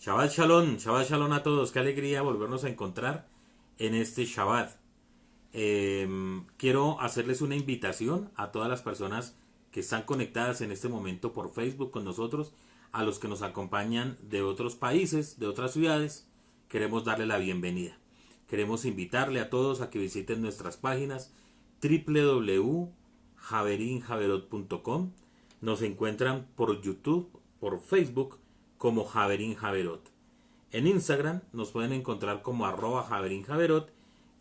Shabbat Shalom a todos. Qué alegría volvernos a encontrar en este Shabbat. Quiero hacerles una invitación a todas las personas que están conectadas en este momento por Facebook con nosotros, a los que nos acompañan de otros países, de otras ciudades. Queremos darle la bienvenida. Queremos invitarle a todos a que visiten nuestras páginas www.javerinjaverot.com. Nos encuentran por YouTube, por Facebook como Javerín Javerot. En Instagram nos pueden encontrar como @JaverinJaverot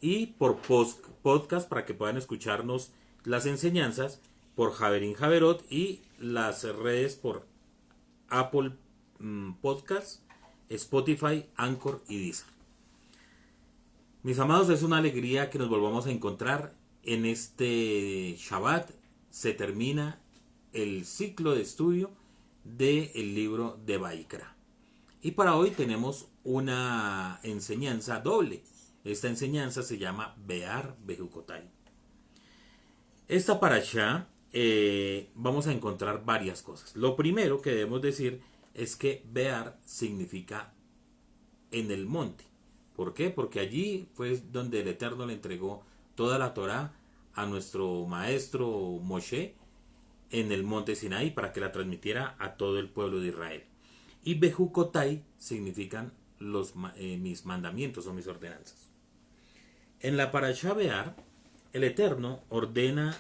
y por podcast para que puedan escucharnos las enseñanzas por Javerín Javerot y las redes por Apple Podcast, Spotify, Anchor y Deezer. Mis amados, es una alegría que nos volvamos a encontrar en este Shabbat. Se termina el ciclo de estudio del libro de Vaikra. Y para hoy tenemos una enseñanza doble. Esta enseñanza se llama Bear Bejucotai. Esta parashá vamos a encontrar varias cosas. Lo primero que debemos decir es que Bear significa en el monte. ¿Por qué? Porque allí fue donde el Eterno le entregó toda la Torá a nuestro maestro Moshe en el monte Sinaí para que la transmitiera a todo el pueblo de Israel. Y Bejucotai significan mis mandamientos o mis ordenanzas. En la Parashá Bear, el Eterno ordena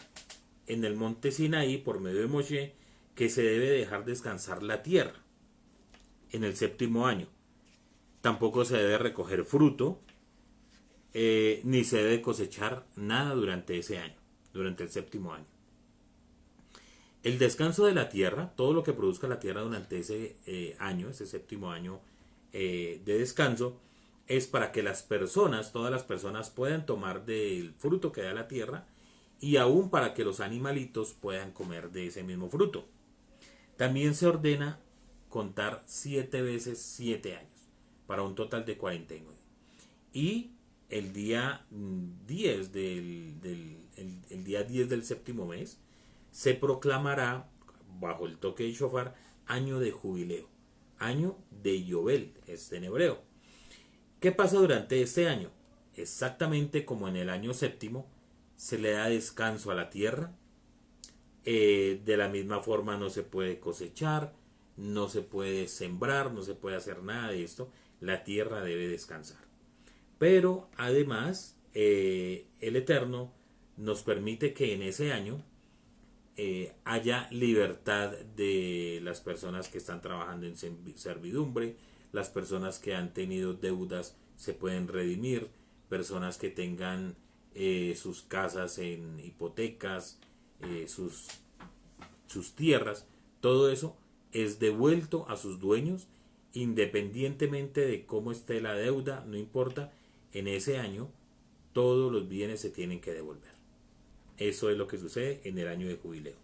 en el monte Sinaí por medio de Moshe que se debe dejar descansar la tierra en el séptimo año. Tampoco se debe recoger fruto, ni se debe cosechar nada durante ese año, durante el séptimo año. El descanso de la tierra, todo lo que produzca la tierra durante ese año, ese séptimo año de descanso, es para que las personas, todas las personas puedan tomar del fruto que da la tierra y aún para que los animalitos puedan comer de ese mismo fruto. También se ordena contar 7 veces 7 años, para un total de 49. Y el día 10 el día 10 del séptimo mes se proclamará bajo el toque de shofar año de jubileo, año de Yobel, es en hebreo. ¿Qué pasa durante este año? Exactamente como en el año séptimo, se le da descanso a la tierra. De la misma forma no se puede cosechar, no se puede sembrar, no se puede hacer nada de esto. La tierra debe descansar. Pero además, el Eterno nos permite que en ese año haya libertad de las personas que están trabajando en servidumbre, las personas que han tenido deudas se pueden redimir, personas que tengan sus casas en hipotecas, sus tierras, todo eso es devuelto a sus dueños independientemente de cómo esté la deuda, no importa, en ese año todos los bienes se tienen que devolver. Eso es lo que sucede en el año de jubileo.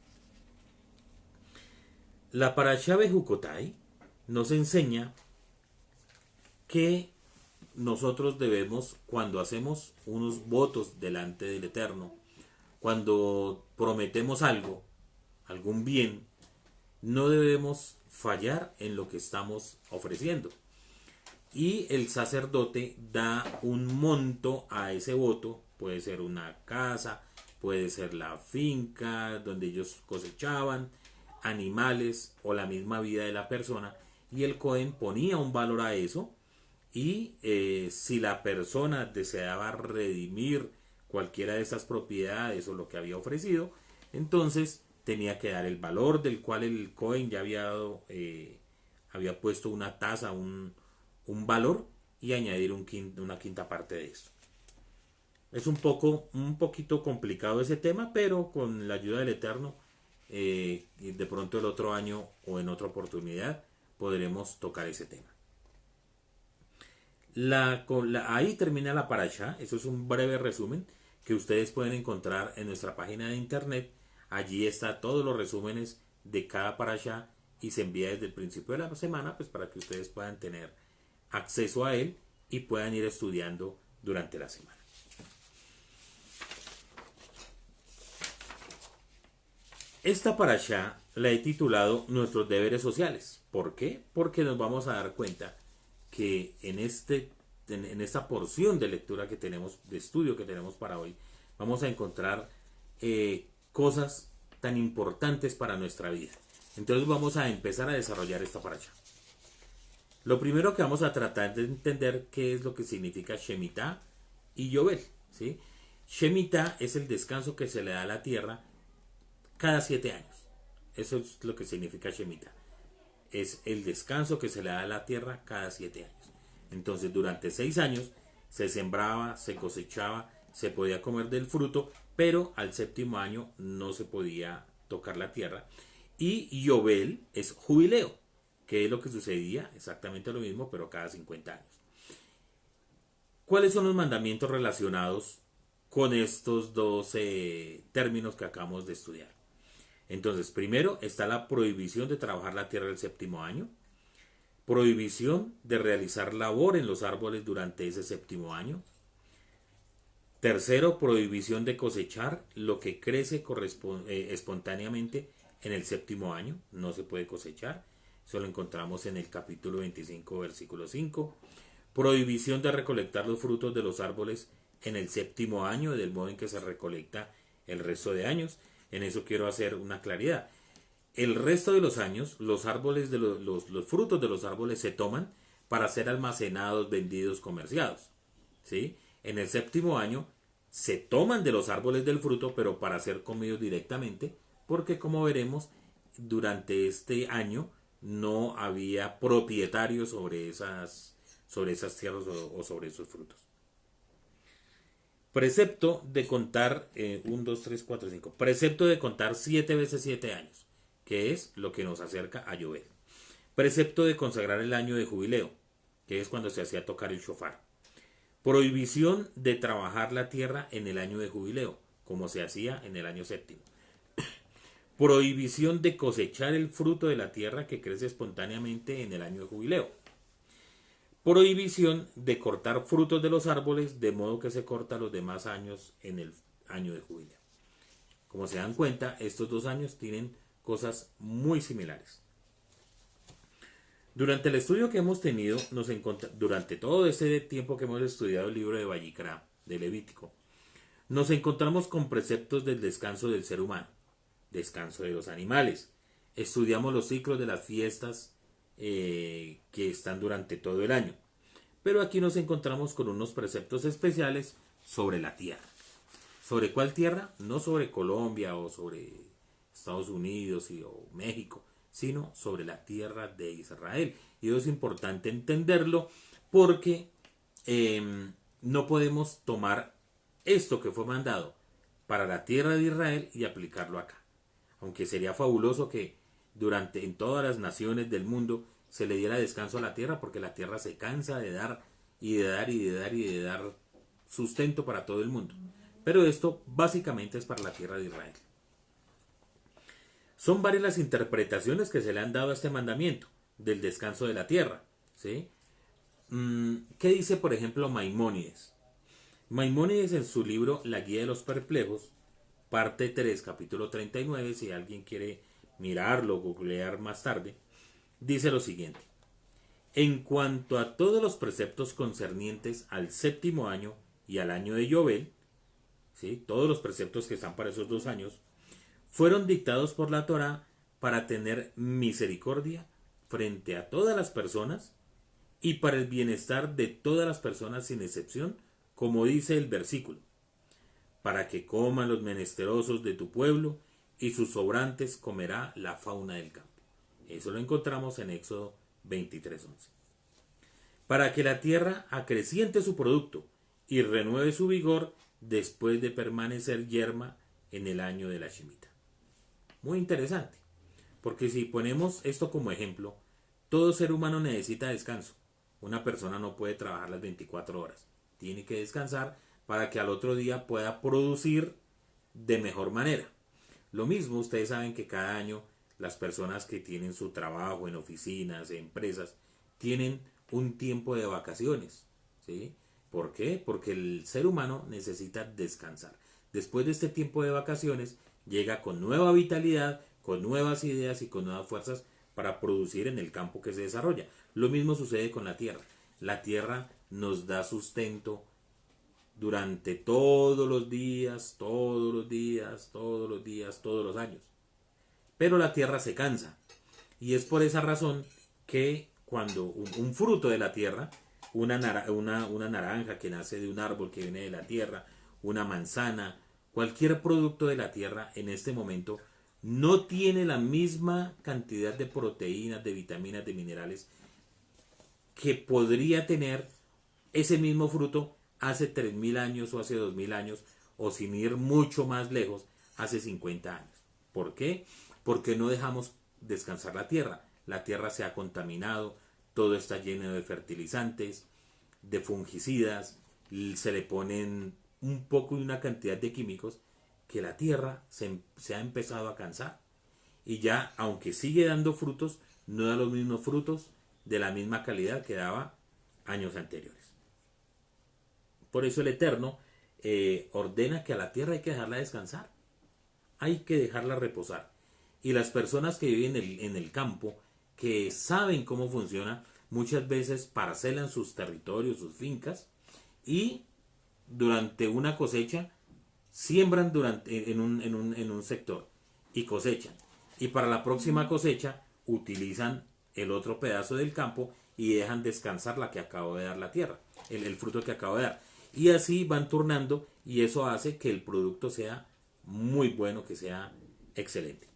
La Parashá Bejucotai nos enseña que nosotros debemos, cuando hacemos unos votos delante del Eterno, cuando prometemos algo, algún bien, no debemos fallar en lo que estamos ofreciendo. Y el sacerdote da un monto a ese voto, puede ser una casa, puede ser la finca donde ellos cosechaban, animales o la misma vida de la persona, y el Cohen ponía un valor a eso, y si la persona deseaba redimir cualquiera de estas propiedades o lo que había ofrecido, entonces tenía que dar el valor del cual el Cohen ya había dado, había puesto una tasa, un valor, y añadir una quinta parte de esto. Es un poquito complicado ese tema, pero con la ayuda del Eterno, de pronto el otro año o en otra oportunidad podremos tocar ese tema. Ahí termina la parasha. Eso es un breve resumen que ustedes pueden encontrar en nuestra página de internet. Allí está todos los resúmenes de cada parasha y se envía desde el principio de la semana, pues para que ustedes puedan tener acceso a él y puedan ir estudiando durante la semana. Esta parashá la he titulado Nuestros deberes sociales. ¿Por qué? Porque nos vamos a dar cuenta que en esta porción de lectura que tenemos, de estudio que tenemos para hoy, vamos a encontrar cosas tan importantes para nuestra vida. Entonces vamos a empezar a desarrollar esta paracha. Lo primero que vamos a tratar de entender qué es lo que significa Shemitah y Yobel, ¿sí? Shemitah es el descanso que se le da a la tierra cada 7 años. Eso es lo que significa Shemitah. Es el descanso que se le da a la tierra cada 7 años. Entonces durante 6 años se sembraba, se cosechaba, se podía comer del fruto, pero al 7º año no se podía tocar la tierra. Y Yobel es jubileo, que es lo que sucedía, exactamente lo mismo, pero cada 50 años. ¿Cuáles son los mandamientos relacionados con estos dos términos que acabamos de estudiar? Entonces, primero está la prohibición de trabajar la tierra el 7º año, prohibición de realizar labor en los árboles durante ese 7º año. Tercero, prohibición de cosechar lo que crece espontáneamente en el 7º año, no se puede cosechar. Eso lo encontramos en el capítulo 25, versículo 5. Prohibición de recolectar los frutos de los árboles en el 7º año, del modo en que se recolecta el resto de años. En eso quiero hacer una claridad. El resto de los años, los árboles de los frutos de los árboles se toman para ser almacenados, vendidos, comerciados, ¿sí? En el 7º año se toman de los árboles del fruto, pero para ser comidos directamente, porque como veremos, durante este año no había propietarios sobre esas tierras o sobre esos frutos. Precepto de contar 1, 2, 3, 4, 5. Precepto de contar 7 veces 7 años, que es lo que nos acerca a Yobel. Precepto de consagrar el año de jubileo, que es cuando se hacía tocar el shofar. Prohibición de trabajar la tierra en el año de jubileo, como se hacía en el año 7º. Prohibición de cosechar el fruto de la tierra que crece espontáneamente en el año de jubileo. Prohibición de cortar frutos de los árboles de modo que se corta los demás años en el año de jubileo. Como se dan cuenta, estos dos años tienen cosas muy similares. Durante el estudio que hemos tenido, durante todo ese tiempo que hemos estudiado el libro de Vayikra, de Levítico, nos encontramos con preceptos del descanso del ser humano, descanso de los animales. Estudiamos los ciclos de las fiestas que están durante todo el año. Pero aquí nos encontramos con unos preceptos especiales sobre la tierra. ¿Sobre cuál tierra? No sobre Colombia o sobre Estados Unidos o México, sino sobre la tierra de Israel. Y eso es importante entenderlo porque no podemos tomar esto que fue mandado para la tierra de Israel y aplicarlo acá. Aunque sería fabuloso que en todas las naciones del mundo se le diera descanso a la tierra, porque la tierra se cansa de dar y de dar y de dar y de dar sustento para todo el mundo. Pero esto básicamente es para la tierra de Israel. Son varias las interpretaciones que se le han dado a este mandamiento del descanso de la tierra, ¿sí? ¿Qué dice, por ejemplo, Maimónides? Maimónides, en su libro La Guía de los Perplejos, parte 3, capítulo 39, si alguien quiere mirarlo o googlear más tarde, dice lo siguiente: en cuanto a todos los preceptos concernientes al 7º año y al año de Yobel, ¿sí? Todos los preceptos que están para esos 2 años, fueron dictados por la Torá para tener misericordia frente a todas las personas y para el bienestar de todas las personas sin excepción, como dice el versículo: para que coman los menesterosos de tu pueblo y sus sobrantes comerá la fauna del campo. Eso lo encontramos en Éxodo 23:11. Para que la tierra acreciente su producto y renueve su vigor después de permanecer yerma en el año de la Shemitah. Muy interesante, porque si ponemos esto como ejemplo, todo ser humano necesita descanso. Una persona no puede trabajar las 24 horas. Tiene que descansar para que al otro día pueda producir de mejor manera. Lo mismo, ustedes saben que cada año las personas que tienen su trabajo en oficinas, en empresas, tienen un tiempo de vacaciones, ¿sí? ¿Por qué? Porque el ser humano necesita descansar. Después de este tiempo de vacaciones, llega con nueva vitalidad, con nuevas ideas y con nuevas fuerzas para producir en el campo que se desarrolla. Lo mismo sucede con la tierra. La tierra nos da sustento durante todos los días, todos los días, todos los días, todos los años. Pero la tierra se cansa. Y es por esa razón que cuando un fruto de la tierra, una naranja que nace de un árbol que viene de la tierra, una manzana, cualquier producto de la tierra en este momento no tiene la misma cantidad de proteínas, de vitaminas, de minerales que podría tener ese mismo fruto hace 3000 años o hace 2000 años o sin ir mucho más lejos, hace 50 años. ¿Por qué? Porque no dejamos descansar la tierra. La tierra se ha contaminado, todo está lleno de fertilizantes, de fungicidas, se le ponen un poco y una cantidad de químicos que la tierra se ha empezado a cansar. Y ya, aunque sigue dando frutos, no da los mismos frutos de la misma calidad que daba años anteriores. Por eso el Eterno ordena que a la tierra hay que dejarla descansar, hay que dejarla reposar. Y las personas que viven en el campo, que saben cómo funciona, muchas veces parcelan sus territorios, sus fincas, y durante una cosecha siembran en un sector y cosechan. Y para la próxima cosecha utilizan el otro pedazo del campo y dejan descansar la que acabo de dar la tierra, el fruto que acabo de dar. Y así van turnando y eso hace que el producto sea muy bueno, que sea excelente.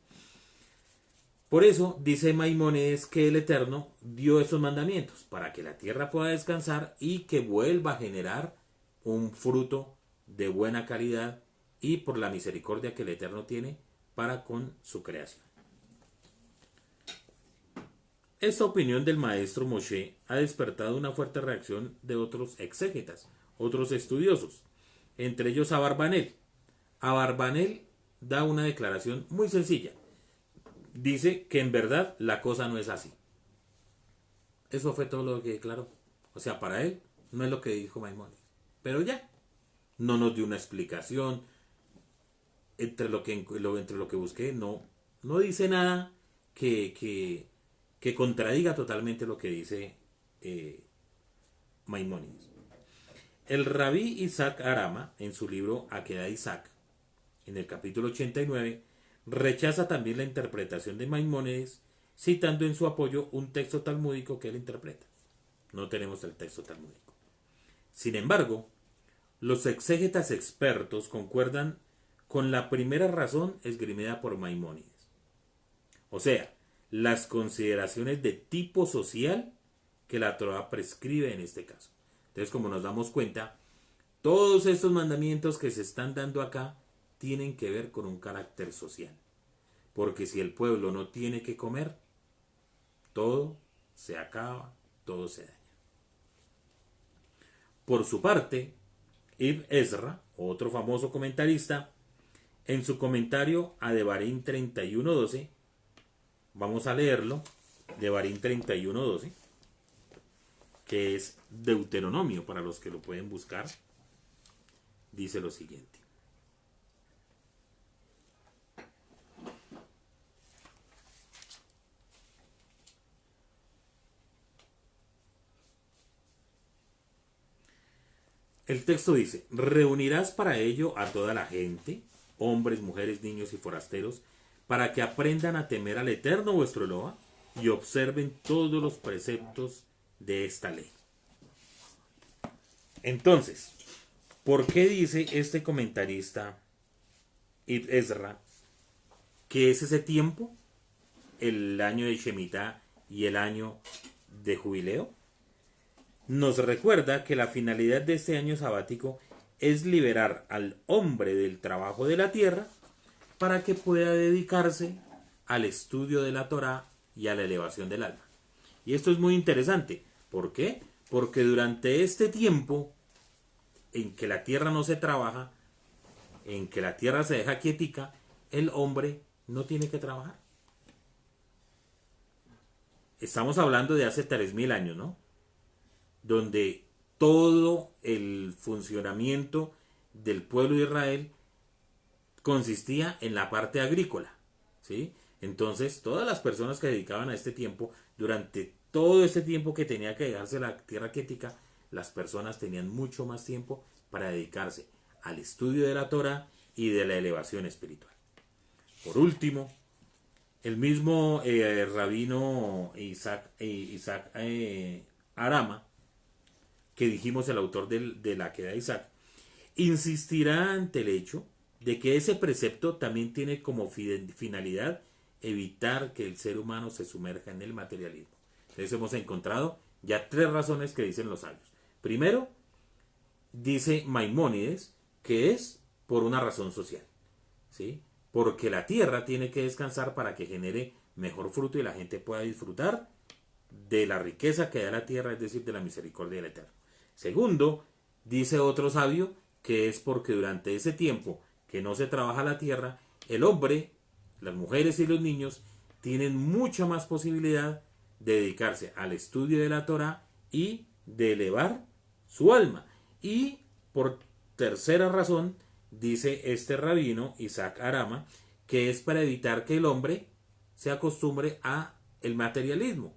Por eso dice Maimónides que el Eterno dio esos mandamientos para que la tierra pueda descansar y que vuelva a generar un fruto de buena calidad y por la misericordia que el Eterno tiene para con su creación. Esta opinión del maestro Moshe ha despertado una fuerte reacción de otros exégetas, otros estudiosos, entre ellos Abarbanel. Abarbanel da una declaración muy sencilla. Dice que en verdad la cosa no es así. Eso fue todo lo que declaró. O sea, para él no es lo que dijo Maimónides. Pero ya, no nos dio una explicación. Entre lo que busqué, no dice nada que contradiga totalmente lo que dice Maimónides. El rabí Isaac Arama, en su libro Akedah Isaac, en el capítulo 89, rechaza también la interpretación de Maimónides, citando en su apoyo un texto talmúdico que él interpreta. No tenemos el texto talmúdico. Sin embargo, los exégetas expertos concuerdan con la primera razón esgrimida por Maimónides. O sea, las consideraciones de tipo social que la Torá prescribe en este caso. Entonces, como nos damos cuenta, todos estos mandamientos que se están dando acá tienen que ver con un carácter social. Porque si el pueblo no tiene que comer, todo se acaba, todo se daña. Por su parte, Ibn Ezra, otro famoso comentarista, en su comentario a Devarim 31:12, vamos a leerlo, Devarim 31:12, que es Deuteronomio para los que lo pueden buscar, dice lo siguiente. El texto dice: reunirás para ello a toda la gente, hombres, mujeres, niños y forasteros, para que aprendan a temer al Eterno vuestro Eloa y observen todos los preceptos de esta ley. Entonces, ¿por qué dice este comentarista Ibn Ezra que es ese tiempo, el año de Shemitah y el año de jubileo? Nos recuerda que la finalidad de este año sabático es liberar al hombre del trabajo de la tierra para que pueda dedicarse al estudio de la Torá y a la elevación del alma. Y esto es muy interesante. ¿Por qué? Porque durante este tiempo en que la tierra no se trabaja, en que la tierra se deja quietica, el hombre no tiene que trabajar. Estamos hablando de hace 3000 años, ¿no? Donde todo el funcionamiento del pueblo de Israel consistía en la parte agrícola, ¿sí? Entonces, todas las personas que dedicaban a este tiempo durante todo este tiempo que tenía que dejarse la tierra quietica, las personas tenían mucho más tiempo para dedicarse al estudio de la Torah y de la elevación espiritual. Por último, el mismo rabino Isaac Arama, que dijimos el autor de la Queda de Isaac, insistirá ante el hecho de que ese precepto también tiene como finalidad evitar que el ser humano se sumerja en el materialismo. Entonces hemos encontrado ya 3 razones que dicen los sabios. Primero, dice Maimónides que es por una razón social, ¿sí? Porque la tierra tiene que descansar para que genere mejor fruto y la gente pueda disfrutar de la riqueza que da la tierra, es decir, de la misericordia del Eterno. Segundo, dice otro sabio que es porque durante ese tiempo que no se trabaja la tierra, el hombre, las mujeres y los niños tienen mucha más posibilidad de dedicarse al estudio de la Torah y de elevar su alma. Y por tercera razón, dice este rabino Isaac Arama, que es para evitar que el hombre se acostumbre a el materialismo.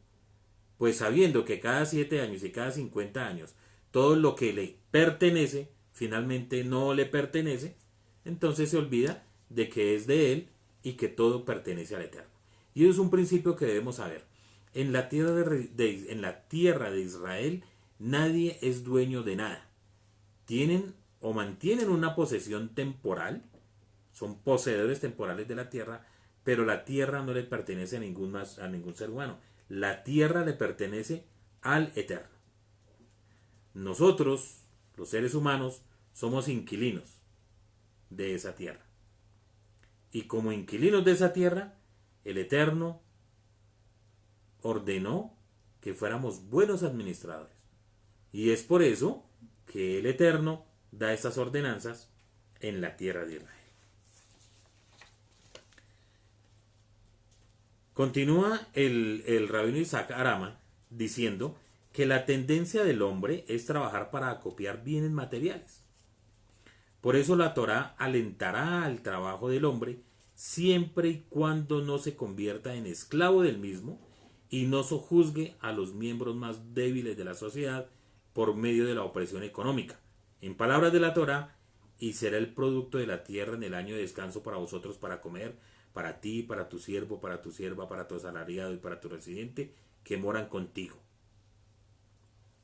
Pues sabiendo que cada 7 años y cada 50 años todo lo que le pertenece finalmente no le pertenece, entonces se olvida de que es de él y que todo pertenece al Eterno. Y eso es un principio que debemos saber. En la tierra de Israel nadie es dueño de nada. Tienen o mantienen una posesión temporal, son poseedores temporales de la tierra, pero la tierra no le pertenece a ningún ser humano. La tierra le pertenece al Eterno. Nosotros, los seres humanos, somos inquilinos de esa tierra. Y como inquilinos de esa tierra, el Eterno ordenó que fuéramos buenos administradores. Y es por eso que el Eterno da esas ordenanzas en la tierra de Israel. Continúa el rabino Isaac Arama diciendo que la tendencia del hombre es trabajar para acopiar bienes materiales. Por eso la Torá alentará al trabajo del hombre siempre y cuando no se convierta en esclavo del mismo y no sojuzgue a los miembros más débiles de la sociedad por medio de la opresión económica. En palabras de la Torá, y será el producto de la tierra en el año de descanso para vosotros para comer, para ti, para tu siervo, para tu sierva, para tu asalariado y para tu residente que moran contigo.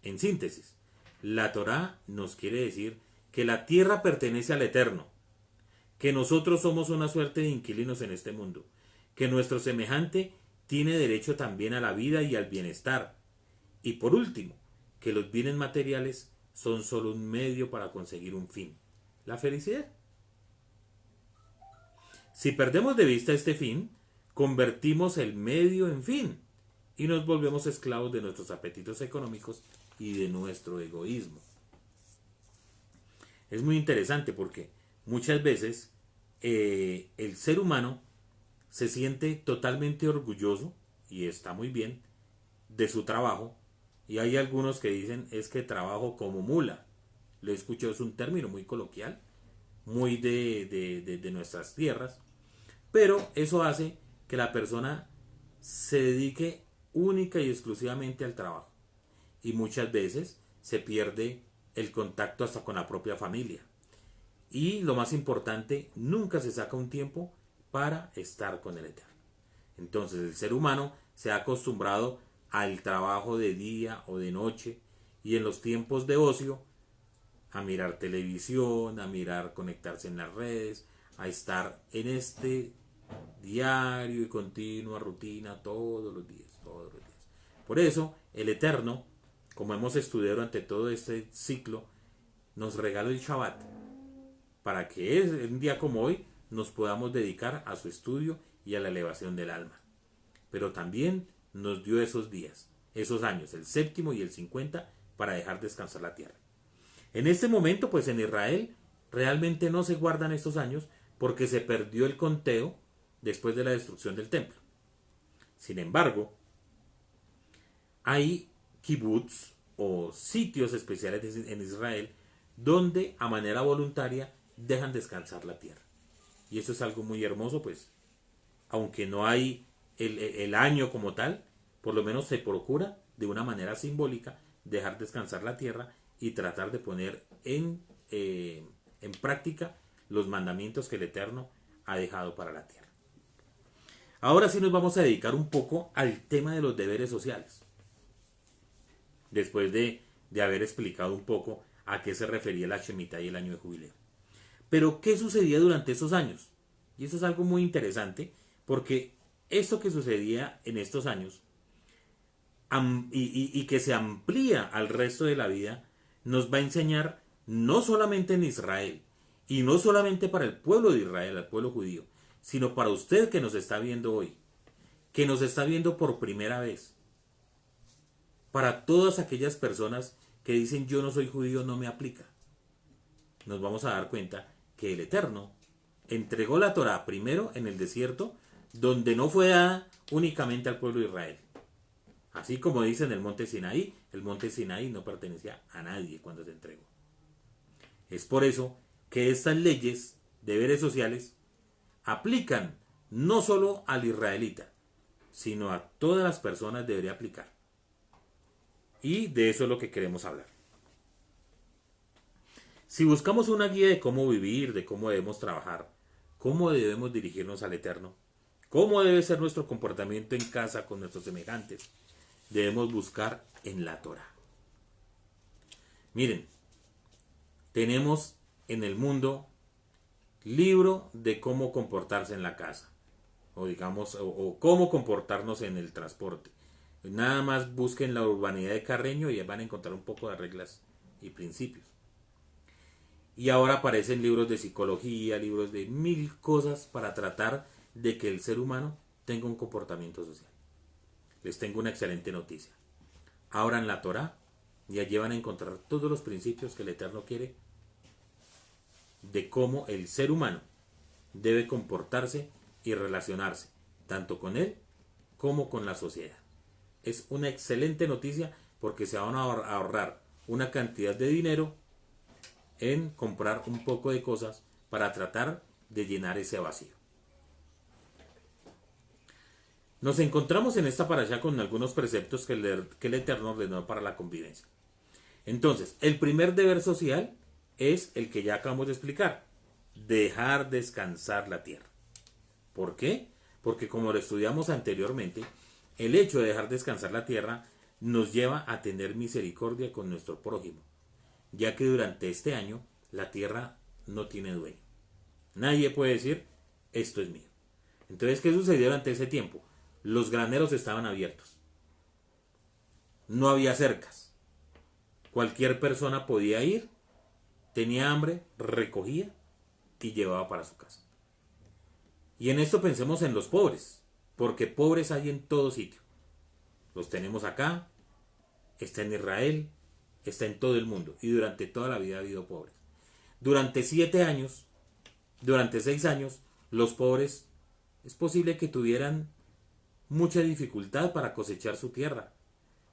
En síntesis, la Torá nos quiere decir que la tierra pertenece al Eterno, que nosotros somos una suerte de inquilinos en este mundo, que nuestro semejante tiene derecho también a la vida y al bienestar, y por último, que los bienes materiales son solo un medio para conseguir un fin, la felicidad. Si perdemos de vista este fin, convertimos el medio en fin y nos volvemos esclavos de nuestros apetitos económicos y de nuestro egoísmo. Es muy interesante porque muchas veces el ser humano se siente totalmente orgulloso, y está muy bien, de su trabajo, y hay algunos que dicen es que trabajo como mula. Lo he escuchado, es un término muy coloquial, muy de nuestras tierras, pero eso hace que la persona se dedique única y exclusivamente al trabajo, y muchas veces se pierde el contacto hasta con la propia familia. Y lo más importante, nunca se saca un tiempo para estar con el Eterno. Entonces el ser humano se ha acostumbrado al trabajo de día o de noche, y en los tiempos de ocio a mirar televisión, a mirar, conectarse en las redes, a estar en este diario y continua rutina todos los días. Por eso el Eterno, como hemos estudiado durante todo este ciclo, nos regaló el Shabbat para que un día como hoy nos podamos dedicar a su estudio y a la elevación del alma. Pero también nos dio esos días, esos años, el 7º y el 50, para dejar descansar la tierra. En este momento, pues en Israel realmente no se guardan estos años porque se perdió el conteo después de la destrucción del templo. Sin embargo, hay kibbutz o sitios especiales en Israel donde a manera voluntaria dejan descansar la tierra. Y eso es algo muy hermoso, pues, aunque no hay el año como tal, por lo menos se procura de una manera simbólica, dejar descansar la tierra y tratar de poner en práctica los mandamientos que el Eterno ha dejado para la tierra. Ahora sí nos vamos a dedicar un poco al tema de los deberes sociales. Después de haber explicado un poco a qué se refería la Shemitah y el año de jubileo. Pero, ¿qué sucedía durante esos años? Y eso es algo muy interesante, porque esto que sucedía en estos años y que se amplía al resto de la vida, nos va a enseñar no solamente en Israel, y no solamente para el pueblo de Israel, al pueblo judío, sino para usted que nos está viendo hoy, que nos está viendo por primera vez. Para todas aquellas personas que dicen yo no soy judío, no me aplica. Nos vamos a dar cuenta que el Eterno entregó la Torá primero en el desierto, donde no fue dada únicamente al pueblo de Israel. Así como dice en el monte Sinaí no pertenecía a nadie cuando se entregó. Es por eso que estas leyes, deberes sociales, aplican no solo al israelita, sino a todas las personas debería aplicar. Y de eso es lo que queremos hablar. Si buscamos una guía de cómo vivir, de cómo debemos trabajar, cómo debemos dirigirnos al Eterno, cómo debe ser nuestro comportamiento en casa con nuestros semejantes, debemos buscar en la Torá. Miren, tenemos en el mundo libro de cómo comportarse en la casa, o digamos, o cómo comportarnos en el transporte. Nada más busquen la urbanidad de Carreño y van a encontrar un poco de reglas y principios. Y ahora aparecen libros de psicología, libros de mil cosas para tratar de que el ser humano tenga un comportamiento social. Les tengo una excelente noticia. Ahora en la Torá ya llevan a encontrar todos los principios que el Eterno quiere de cómo el ser humano debe comportarse y relacionarse, tanto con él como con la sociedad. Es una excelente noticia porque se van a ahorrar una cantidad de dinero en comprar un poco de cosas para tratar de llenar ese vacío. Nos encontramos en esta parashá con algunos preceptos que el Eterno ordenó para la convivencia. Entonces, el primer deber social es el que ya acabamos de explicar: dejar descansar la tierra. ¿Por qué? Porque como lo estudiamos anteriormente, el hecho de dejar descansar la tierra nos lleva a tener misericordia con nuestro prójimo, ya que durante este año la tierra no tiene dueño. Nadie puede decir, esto es mío. Entonces, ¿qué sucedió durante ese tiempo? Los graneros estaban abiertos. No había cercas. Cualquier persona podía ir, tenía hambre, recogía y llevaba para su casa. Y en esto pensemos en los pobres, porque pobres hay en todo sitio. Los tenemos acá, está en Israel, está en todo el mundo, y durante toda la vida ha habido pobres. Durante 7 años, durante 6 años, los pobres es posible que tuvieran mucha dificultad para cosechar su tierra,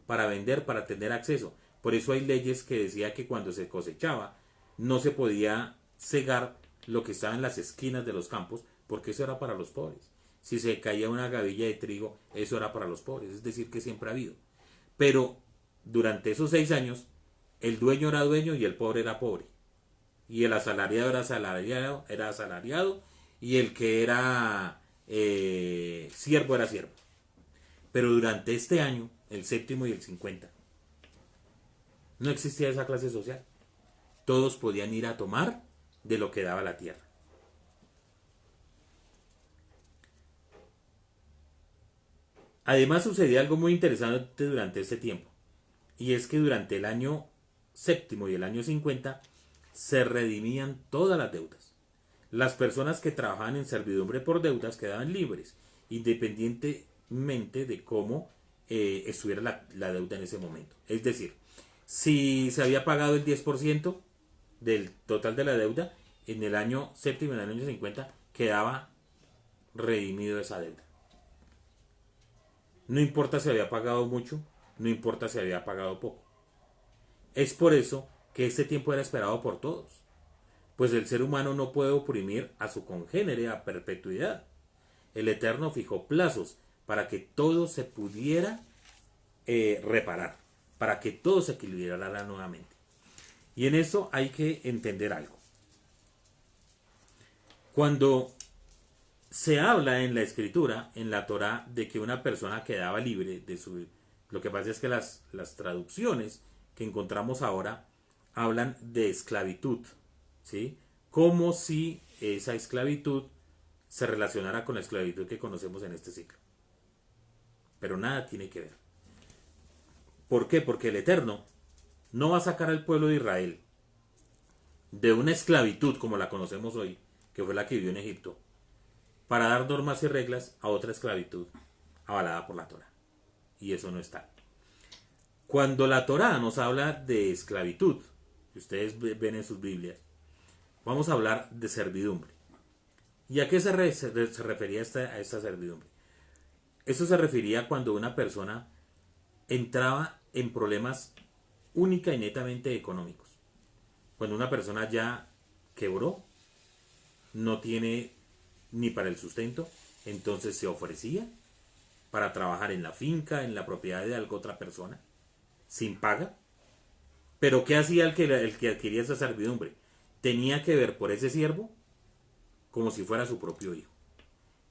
para vender, para tener acceso. Por eso hay leyes que decía que cuando se cosechaba no se podía cegar lo que estaba en las esquinas de los campos, porque eso era para los pobres. Si se caía una gavilla de trigo, eso era para los pobres. Es decir, que siempre ha habido. Pero durante esos 6 años, el dueño era dueño y el pobre era pobre. Y el asalariado era asalariado, y el que era siervo era siervo. Pero durante este año, el séptimo y el 50, no existía esa clase social. Todos podían ir a tomar de lo que daba la tierra. Además sucedía algo muy interesante durante este tiempo, y es que durante el año séptimo y el año 50 se redimían todas las deudas. Las personas que trabajaban en servidumbre por deudas quedaban libres, independientemente de cómo estuviera la deuda en ese momento. Es decir, si se había pagado el 10% del total de la deuda, en el año séptimo y en el año 50 quedaba redimido esa deuda. No importa si había pagado mucho, no importa si había pagado poco. Es por eso que este tiempo era esperado por todos, pues el ser humano no puede oprimir a su congénere a perpetuidad. El Eterno fijó plazos para que todo se pudiera reparar, para que todo se equilibrara nuevamente. Y en eso hay que entender algo. Cuando se habla en la escritura, en la Torá, de que una persona quedaba libre de su... Lo que pasa es que las traducciones que encontramos ahora hablan de esclavitud, ¿sí? Como si esa esclavitud se relacionara con la esclavitud que conocemos en este siglo. Pero nada tiene que ver. ¿Por qué? Porque el Eterno no va a sacar al pueblo de Israel de una esclavitud como la conocemos hoy, que fue la que vivió en Egipto, para dar normas y reglas a otra esclavitud avalada por la Torá. Y eso no está. Cuando la Torá nos habla de esclavitud, que ustedes ven en sus Biblias, vamos a hablar de servidumbre. ¿Y a qué se refería a esta servidumbre? Eso se refería cuando una persona entraba en problemas única y netamente económicos. Cuando una persona ya quebró, no tiene ni para el sustento, entonces se ofrecía para trabajar en la finca, en la propiedad de alguna otra persona, sin paga. Pero ¿qué hacía el que adquiría esa servidumbre? Tenía que ver por ese siervo como si fuera su propio hijo.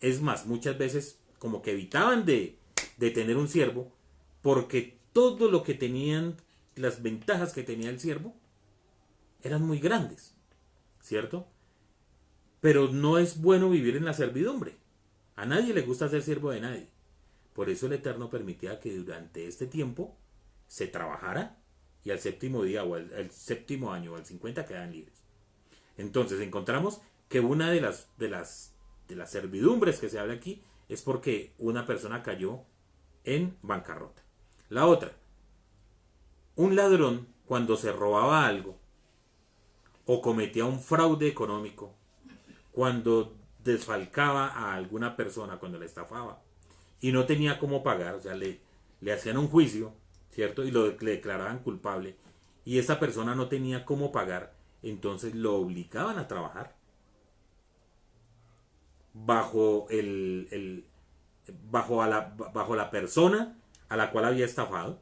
Es más, muchas veces como que evitaban de tener un siervo, porque todo lo que tenían, las ventajas que tenía el siervo, eran muy grandes, ¿cierto? Pero no es bueno vivir en la servidumbre. A nadie le gusta ser siervo de nadie. Por eso el Eterno permitía que durante este tiempo se trabajara y al séptimo día o al séptimo año o al 50 quedaban libres. Entonces encontramos que una de las servidumbres que se habla aquí es porque una persona cayó en bancarrota. La otra, un ladrón cuando se robaba algo o cometía un fraude económico, cuando desfalcaba a alguna persona, cuando la estafaba y no tenía cómo pagar, o sea, le hacían un juicio, ¿cierto? Y le declaraban culpable y esa persona no tenía cómo pagar, entonces lo obligaban a trabajar bajo bajo la persona a la cual había estafado,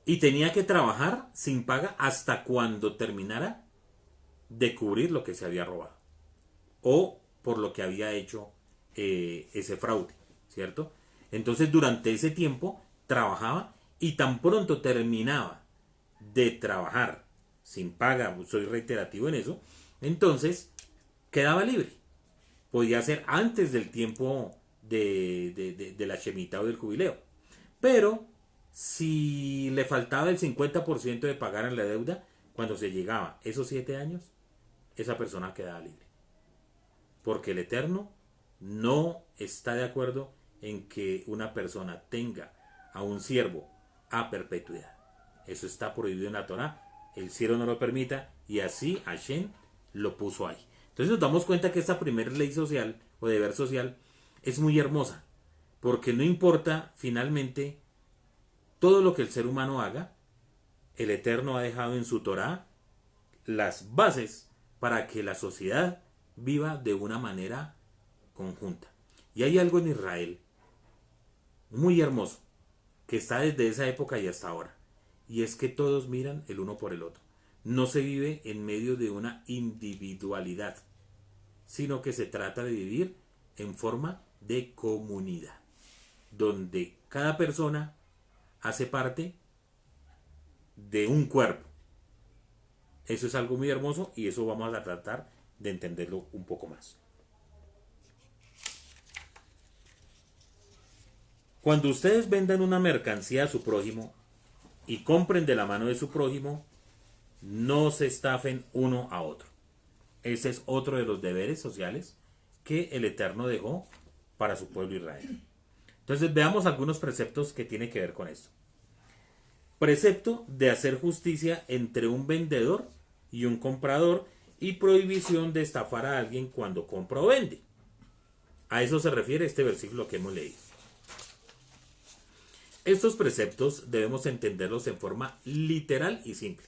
y tenía que trabajar sin paga hasta cuando terminara de cubrir lo que se había robado o por lo que había hecho ese fraude, ¿cierto? Entonces durante ese tiempo trabajaba y tan pronto terminaba de trabajar sin paga, soy reiterativo en eso, entonces quedaba libre. Podía ser antes del tiempo de la Shemitah o del jubileo. Pero si le faltaba el 50% de pagar en la deuda, cuando se llegaba esos 7 años, esa persona quedaba libre. Porque el Eterno no está de acuerdo en que una persona tenga a un siervo a perpetuidad. Eso está prohibido en la Torá. El cielo no lo permita y así Hashem lo puso ahí. Entonces nos damos cuenta que esta primera ley social o deber social es muy hermosa, porque no importa finalmente todo lo que el ser humano haga, el Eterno ha dejado en su Torá las bases para que la sociedad viva de una manera conjunta. Y hay algo en Israel muy hermoso que está desde esa época y hasta ahora, y es que todos miran el uno por el otro. No se vive en medio de una individualidad, sino que se trata de vivir en forma de comunidad, donde cada persona hace parte de un cuerpo. Eso es algo muy hermoso y eso vamos a tratar de entenderlo un poco más. Cuando ustedes vendan una mercancía a su prójimo y compren de la mano de su prójimo, no se estafen uno a otro. Ese es otro de los deberes sociales que el Eterno dejó para su pueblo Israel. Entonces veamos algunos preceptos que tienen que ver con esto. Precepto de hacer justicia entre un vendedor y un comprador y prohibición de estafar a alguien cuando compra o vende. A eso se refiere este versículo que hemos leído. Estos preceptos debemos entenderlos en forma literal y simple.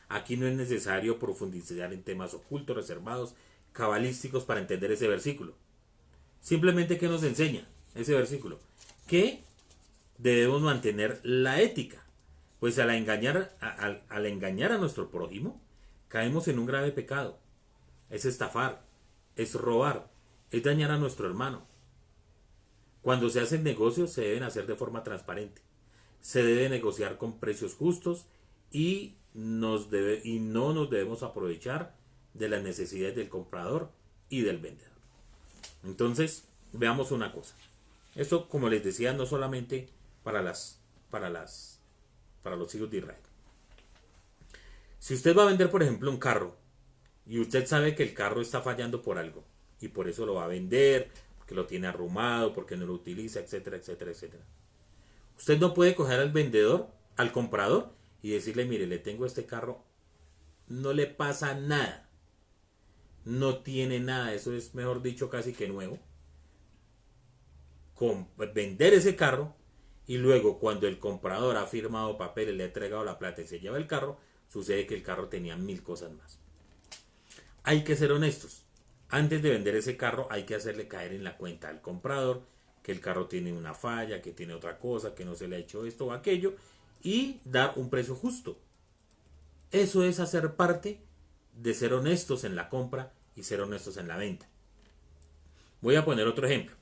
Aquí no es necesario profundizar en temas ocultos, reservados, cabalísticos para entender ese versículo. Simplemente, ¿qué nos enseña ese versículo? Que debemos mantener la ética. Pues al engañar a nuestro prójimo, caemos en un grave pecado. Es estafar, es robar, es dañar a nuestro hermano. Cuando se hacen negocios se deben hacer de forma transparente. Se debe negociar con precios justos y no nos debemos aprovechar de las necesidades del comprador y del vendedor. Entonces, veamos una cosa. Esto, como les decía, no solamente para los hijos de Israel. Si usted va a vender, por ejemplo, un carro y usted sabe que el carro está fallando por algo y por eso lo va a vender, porque lo tiene arrumado, porque no lo utiliza, etcétera, etcétera, etcétera. Usted no puede coger al vendedor, al comprador, y decirle, mire, le tengo este carro, no le pasa nada, no tiene nada, eso es, mejor dicho, casi que nuevo. Vender ese carro y luego cuando el comprador ha firmado papeles, le ha entregado la plata y se lleva el carro, sucede que el carro tenía 1000 cosas más. Hay que ser honestos. Antes de vender ese carro hay que hacerle caer en la cuenta al comprador que el carro tiene una falla, que tiene otra cosa, que no se le ha hecho esto o aquello, y dar un precio justo. Eso es hacer parte de ser honestos en la compra y ser honestos en la venta. Voy a poner otro ejemplo.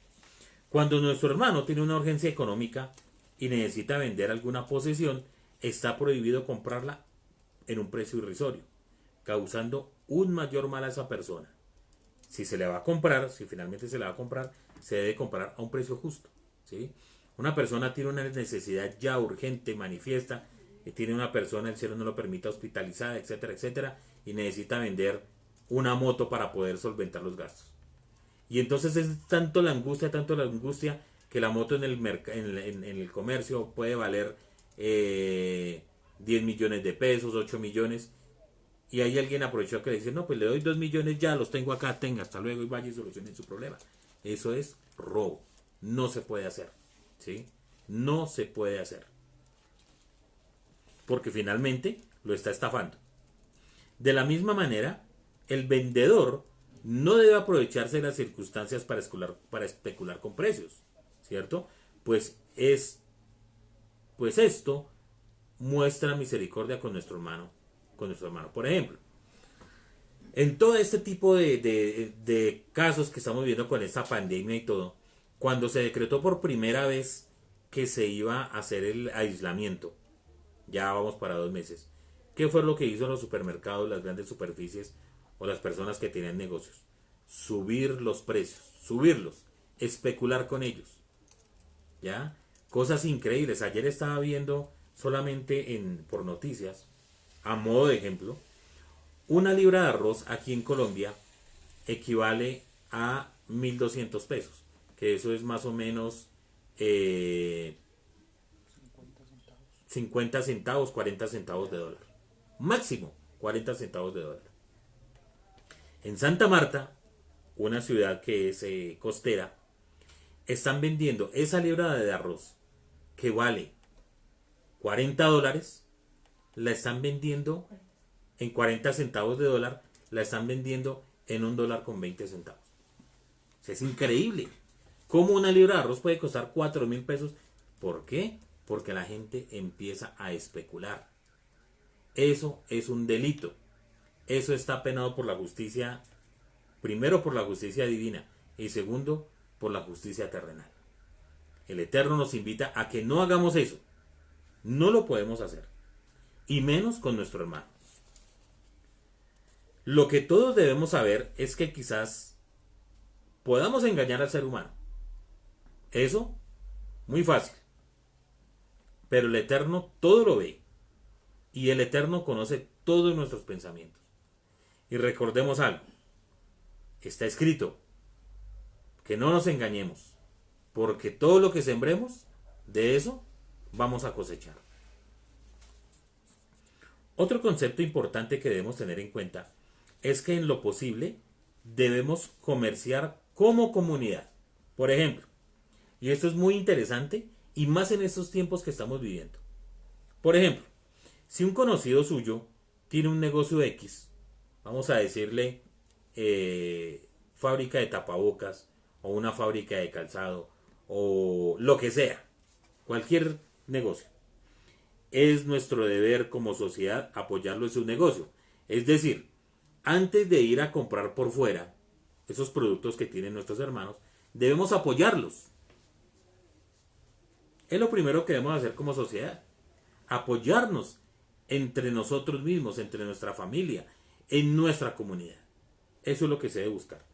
Cuando nuestro hermano tiene una urgencia económica y necesita vender alguna posesión, está prohibido comprarla en un precio irrisorio, causando un mayor mal a esa persona. Si se le va a comprar, si finalmente se le va a comprar, se debe comprar a un precio justo, ¿sí? Una persona tiene una necesidad ya urgente, manifiesta, tiene una persona, el cielo no lo permite, hospitalizada, etcétera, etcétera, y necesita vender una moto para poder solventar los gastos. Y entonces es tanto la angustia, que la moto en el comercio puede valer 10 millones de pesos, 8 millones, y hay alguien aprovechó que le dice, no, pues le doy 2 millones ya, los tengo acá, tenga, hasta luego y vaya y solucione su problema. Eso es robo, no se puede hacer, ¿sí? No se puede hacer. Porque finalmente lo está estafando. De la misma manera, el vendedor no debe aprovecharse de las circunstancias para especular con precios, ¿cierto? Pues esto muestra misericordia con nuestro hermano. Por ejemplo, en todo este tipo de casos que estamos viendo con esta pandemia y todo, cuando se decretó por primera vez que se iba a hacer el aislamiento, ya vamos para 2 meses, ¿qué fue lo que hizo los supermercados, las grandes superficies o las personas que tenían negocios? Subir los precios, subirlos, especular con ellos, ¿ya? Cosas increíbles. Ayer estaba viendo solamente por noticias, a modo de ejemplo, una libra de arroz aquí en Colombia equivale a 1.200 pesos, que eso es más o menos 50 centavos, 40 centavos de dólar. Máximo 40 centavos de dólar. En Santa Marta, una ciudad que es costera, están vendiendo esa libra de arroz que vale 40 dólares, la están vendiendo en 40 centavos de dólar, la están vendiendo en $1.20. O sea, es increíble. ¿Cómo una libra de arroz puede costar 4.000 pesos? ¿Por qué? Porque la gente empieza a especular. Eso es un delito. Eso está penado por la justicia, primero por la justicia divina y segundo por la justicia terrenal. El Eterno nos invita a que no hagamos eso. No lo podemos hacer. Y menos con nuestro hermano. Lo que todos debemos saber es que quizás podamos engañar al ser humano. Eso, muy fácil. Pero el Eterno todo lo ve. Y el Eterno conoce todos nuestros pensamientos. Y recordemos algo. Está escrito que no nos engañemos. Porque todo lo que sembremos, de eso vamos a cosechar. Otro concepto importante que debemos tener en cuenta es que en lo posible debemos comerciar como comunidad. Por ejemplo, y esto es muy interesante y más en estos tiempos que estamos viviendo. Por ejemplo, si un conocido suyo tiene un negocio X, vamos a decirle fábrica de tapabocas o una fábrica de calzado o lo que sea, cualquier negocio. Es nuestro deber como sociedad apoyarlo en su negocio. Es decir, antes de ir a comprar por fuera esos productos que tienen nuestros hermanos, debemos apoyarlos. Es lo primero que debemos hacer como sociedad. Apoyarnos entre nosotros mismos, entre nuestra familia, en nuestra comunidad. Eso es lo que se debe buscar.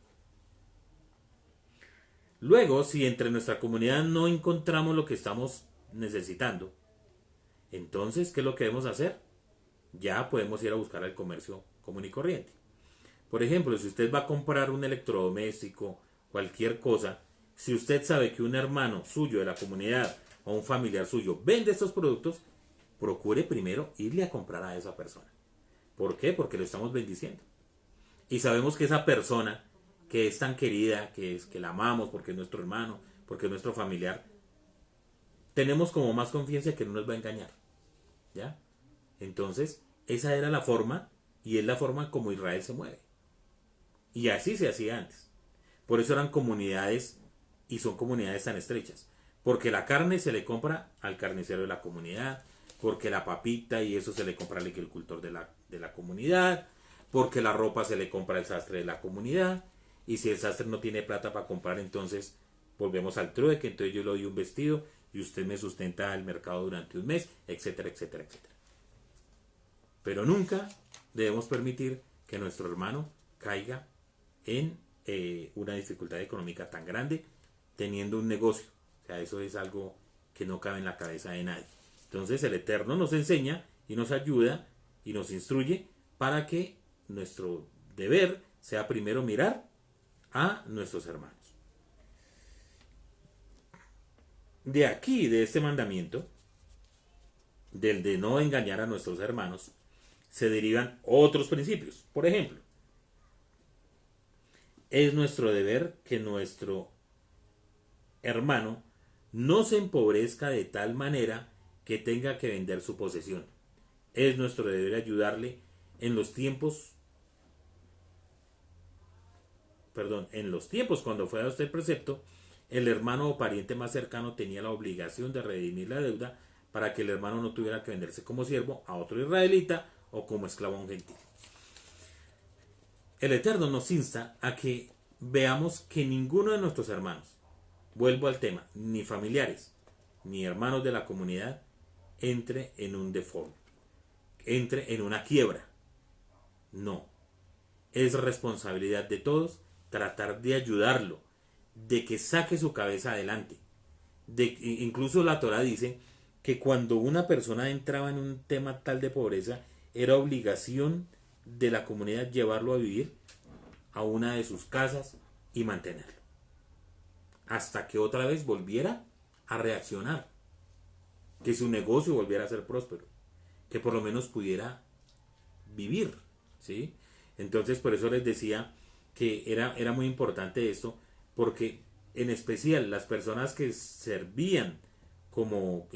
Luego, si entre nuestra comunidad no encontramos lo que estamos necesitando, entonces, ¿qué es lo que debemos hacer? Ya podemos ir a buscar al comercio común y corriente. Por ejemplo, si usted va a comprar un electrodoméstico, cualquier cosa, si usted sabe que un hermano suyo de la comunidad o un familiar suyo vende estos productos, procure primero irle a comprar a esa persona. ¿Por qué? Porque lo estamos bendiciendo. Y sabemos que esa persona que es tan querida, que la amamos porque es nuestro hermano, porque es nuestro familiar, tenemos como más confianza que no nos va a engañar. ¿Ya? Entonces, esa era la forma y es la forma como Israel se mueve. Y así se hacía antes. Por eso eran comunidades y son comunidades tan estrechas. Porque la carne se le compra al carnicero de la comunidad, porque la papita y eso se le compra al agricultor de la comunidad, porque la ropa se le compra al sastre de la comunidad, y si el sastre no tiene plata para comprar, entonces volvemos al trueque, entonces yo le doy un vestido y usted me sustenta el mercado durante un mes, etcétera, etcétera, etcétera. Pero nunca debemos permitir que nuestro hermano caiga en una dificultad económica tan grande teniendo un negocio. O sea, eso es algo que no cabe en la cabeza de nadie. Entonces el Eterno nos enseña y nos ayuda y nos instruye para que nuestro deber sea primero mirar a nuestros hermanos. De aquí, de este mandamiento, del de no engañar a nuestros hermanos, se derivan otros principios. Por ejemplo, es nuestro deber que nuestro hermano no se empobrezca de tal manera que tenga que vender su posesión. Es nuestro deber ayudarle en los tiempos, cuando fue dado este precepto, el hermano o pariente más cercano tenía la obligación de redimir la deuda para que el hermano no tuviera que venderse como siervo a otro israelita o como esclavo a un gentil. El Eterno nos insta a que veamos que ninguno de nuestros hermanos, vuelvo al tema, ni familiares, ni hermanos de la comunidad, entre en un default, entre en una quiebra. No. Es responsabilidad de todos tratar de ayudarlo, de que saque su cabeza adelante. Incluso la Torah dice que cuando una persona entraba en un tema tal de pobreza, era obligación de la comunidad llevarlo a vivir a una de sus casas y mantenerlo. Hasta que otra vez volviera a reaccionar. Que su negocio volviera a ser próspero. Que por lo menos pudiera vivir. ¿Sí? Entonces por eso les decía que era muy importante esto. Porque en especial las personas que servían como,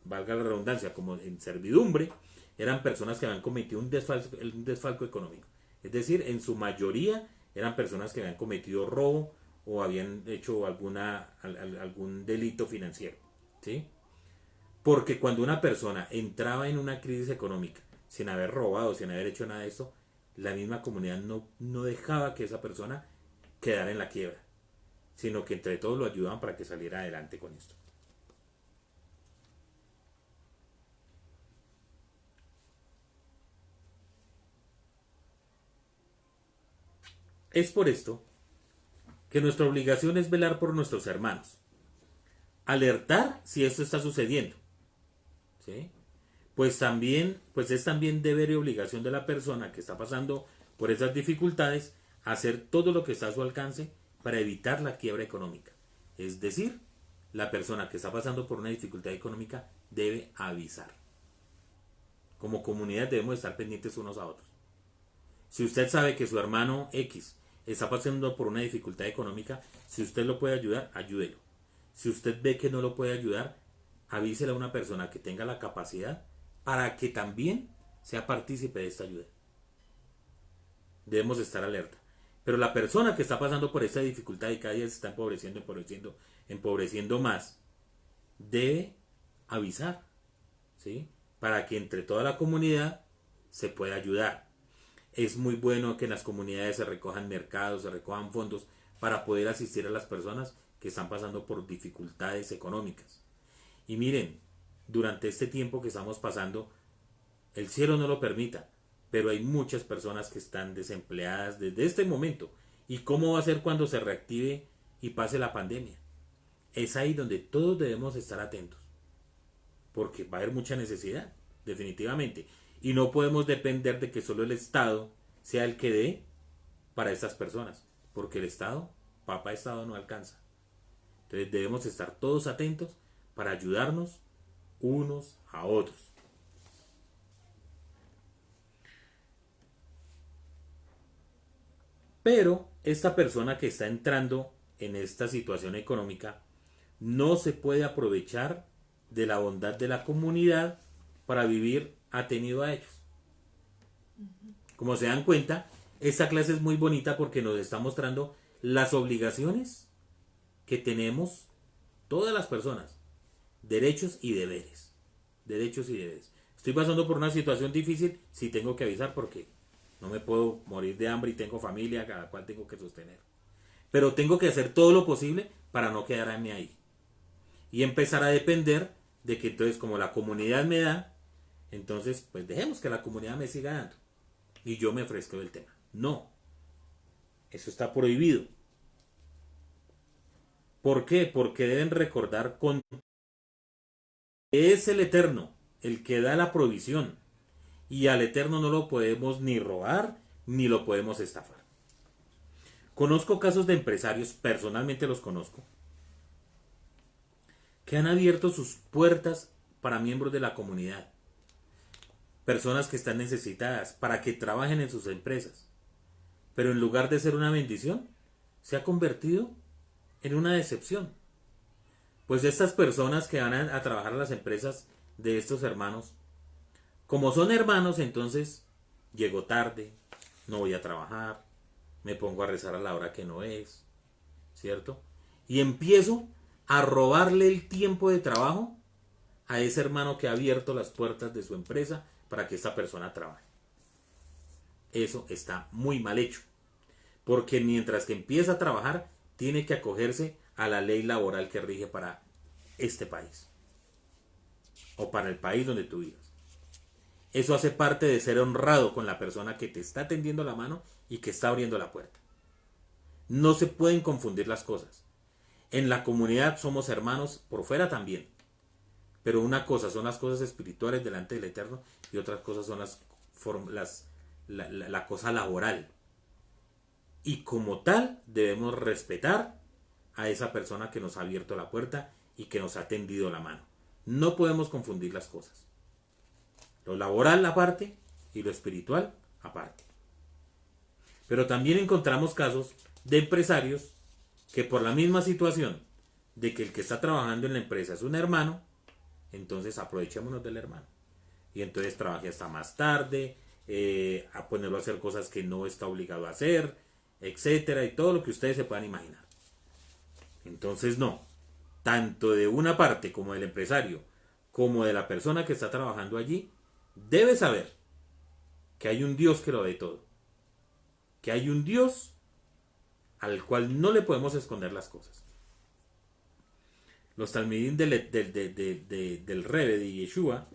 valga la redundancia, como en servidumbre, eran personas que habían cometido un desfalco económico. Es decir, en su mayoría eran personas que habían cometido robo o habían hecho algún delito financiero. ¿Sí? Porque cuando una persona entraba en una crisis económica sin haber robado, sin haber hecho nada de esto, la misma comunidad no dejaba que esa persona quedara en la quiebra, sino que entre todos lo ayudaban para que saliera adelante con esto. Es por esto que nuestra obligación es velar por nuestros hermanos, alertar si esto está sucediendo, ¿sí? Pues es también deber y obligación de la persona que está pasando por esas dificultades hacer todo lo que está a su alcance para evitar la quiebra económica. Es decir, la persona que está pasando por una dificultad económica debe avisar. Como comunidad debemos estar pendientes unos a otros. Si usted sabe que su hermano X está pasando por una dificultad económica, si usted lo puede ayudar, ayúdelo. Si usted ve que no lo puede ayudar, avísele a una persona que tenga la capacidad para que también sea partícipe de esta ayuda. Debemos estar alerta. Pero la persona que está pasando por esta dificultad y cada día se está empobreciendo más, debe avisar, ¿sí? Para que entre toda la comunidad se pueda ayudar. Es muy bueno que en las comunidades se recojan mercados, se recojan fondos para poder asistir a las personas que están pasando por dificultades económicas. Y miren, durante este tiempo que estamos pasando, el cielo no lo permita, pero hay muchas personas que están desempleadas desde este momento. ¿Y cómo va a ser cuando se reactive y pase la pandemia? Es ahí donde todos debemos estar atentos, porque va a haber mucha necesidad, definitivamente. Y no podemos depender de que solo el Estado sea el que dé para estas personas, porque el Estado, papá Estado, no alcanza. Entonces debemos estar todos atentos para ayudarnos unos a otros. Pero esta persona que está entrando en esta situación económica no se puede aprovechar de la bondad de la comunidad para vivir atenido a ellos. Como se dan cuenta, esta clase es muy bonita porque nos está mostrando las obligaciones que tenemos todas las personas, derechos y deberes. Derechos y deberes. Estoy pasando por una situación difícil, sí tengo que avisar porque no me puedo morir de hambre y tengo familia, cada cual tengo que sostener. Pero tengo que hacer todo lo posible para no quedarme ahí. Y empezar a depender de que entonces como la comunidad me da, entonces pues dejemos que la comunidad me siga dando. Y yo me ofrezco del tema. No. Eso está prohibido. ¿Por qué? Porque deben recordar con que es el Eterno el que da la provisión. Y al Eterno no lo podemos ni robar ni lo podemos estafar. Conozco casos de empresarios, personalmente los conozco, que han abierto sus puertas para miembros de la comunidad, personas que están necesitadas, para que trabajen en sus empresas. Pero en lugar de ser una bendición, se ha convertido en una decepción. Pues estas personas que van a trabajar a las empresas de estos hermanos, como son hermanos, entonces llego tarde, no voy a trabajar, me pongo a rezar a la hora que no es, ¿cierto? Y empiezo a robarle el tiempo de trabajo a ese hermano que ha abierto las puertas de su empresa para que esta persona trabaje. Eso está muy mal hecho, porque mientras que empieza a trabajar, tiene que acogerse a la ley laboral que rige para este país o para el país donde tú vivas. Eso hace parte de ser honrado con la persona que te está tendiendo la mano y que está abriendo la puerta. No se pueden confundir las cosas. En la comunidad somos hermanos, por fuera también. Pero una cosa son las cosas espirituales delante del Eterno y otras cosas son la cosa laboral. Y como tal debemos respetar a esa persona que nos ha abierto la puerta y que nos ha tendido la mano. No podemos confundir las cosas. Lo laboral aparte y lo espiritual aparte. Pero también encontramos casos de empresarios que por la misma situación de que el que está trabajando en la empresa es un hermano, entonces aprovechémonos del hermano. Y entonces trabaje hasta más tarde, a ponerlo a hacer cosas que no está obligado a hacer, etcétera, y todo lo que ustedes se puedan imaginar. Entonces no, tanto de una parte como del empresario, como de la persona que está trabajando allí, debe saber que hay un Dios que lo ve todo. Que hay un Dios al cual no le podemos esconder las cosas. Los talmidín del Rebbe de Yeshua